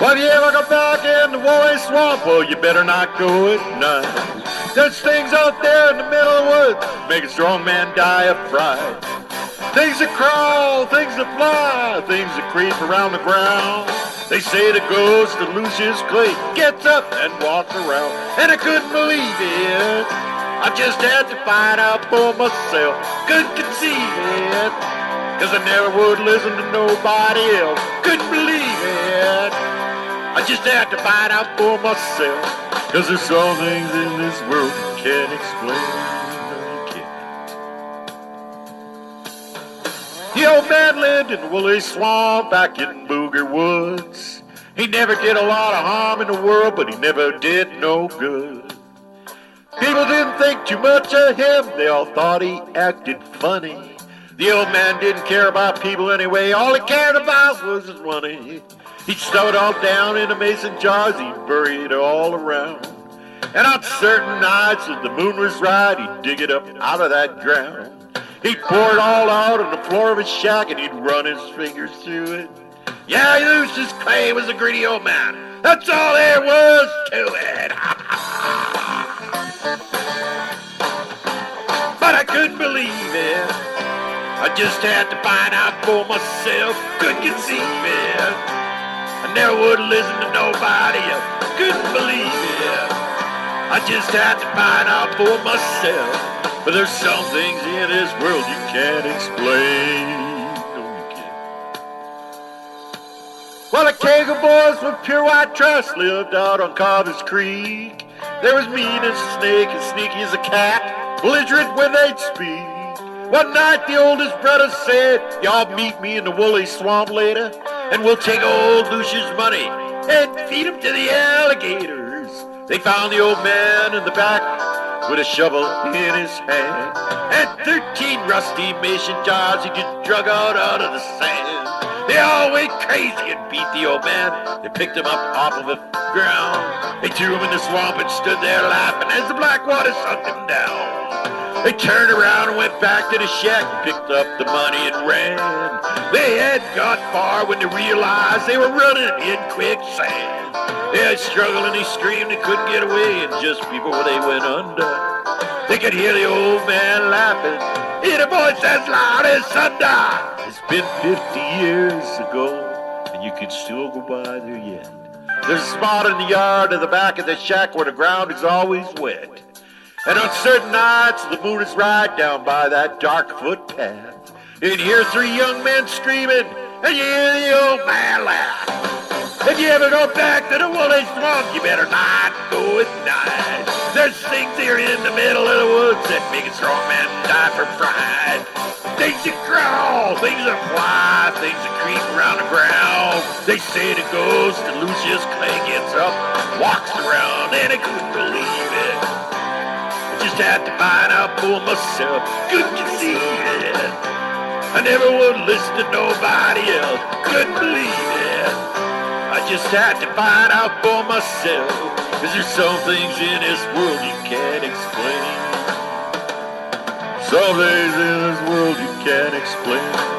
Well, if you ever go back in the woolly swamp, well, you better not go at night. There's things out there in the middle of the woods make a strong man die of fright. Things that crawl, things that fly, things that creep around the ground. They say the ghost of Lucius Clay gets up and walks around, and I couldn't believe it. I just had to find out for myself, couldn't conceive it, 'cause I never would listen to nobody else, couldn't believe it. I just had to find out for myself, 'cause there's some things in this world you can't explain. No, you can't. The old man lived in the woolly swamp back in Booger Woods. He never did a lot of harm in the world, but he never did no good. People didn't think too much of him, they all thought he acted funny. The old man didn't care about people anyway, all he cared about was his money. He'd stuff it all down in the mason jars, he'd bury it all around. And on certain nights as the moon was right, he'd dig it up out of that ground. He'd pour it all out on the floor of his shack and he'd run his fingers through it. Yeah, Lucius Clay was a greedy old man, that's all there was to it. But I couldn't believe it, I just had to find out for myself, couldn't conceive it. I never would listen to nobody else, couldn't believe it. I just had to find out for myself, but there's some things in this world you can't explain. No, you can't. Well, a keg of boys with pure white trash lived out on Carter's Creek. They was mean as a snake and sneaky as a cat, belligerent when they'd speak. One night the oldest brother said, y'all meet me in the woolly swamp later, and we'll take old Lucius' money and feed him to the alligators. They found the old man in the back with a shovel in his hand, and 13 rusty mason jars he just drug out of the sand. They all went crazy and beat the old man. They picked him up off of the ground. They threw him in the swamp and stood there laughing as the black water sucked him down. They turned around and went back to the shack and picked up the money and ran. They had got far when they realized they were running in quicksand. They struggled and they screamed, they couldn't get away, and just before they went under, they could hear the old man laughing in a voice as loud as thunder. It's been 50 years ago, and you can still go by there yet. There's a spot in the yard at the back of the shack where the ground is always wet. And on certain nights, the moon is right down by that dark footpath. You can hear 3 young men screaming, and you hear the old man laugh. If you ever go back to the woolly swamp, you better not go at night. There's things here in the middle of the woods that make a strong man die for fright. Things that crawl, things that fly, things that creep around the ground. They say the ghost of Lucius Clay gets up, walks around, and I couldn't believe it. Just had to find out for myself, couldn't conceive it. I never would listen to nobody else, couldn't believe it. I just had to find out for myself, 'cause there's some things in this world you can't explain. Some things in this world you can't explain.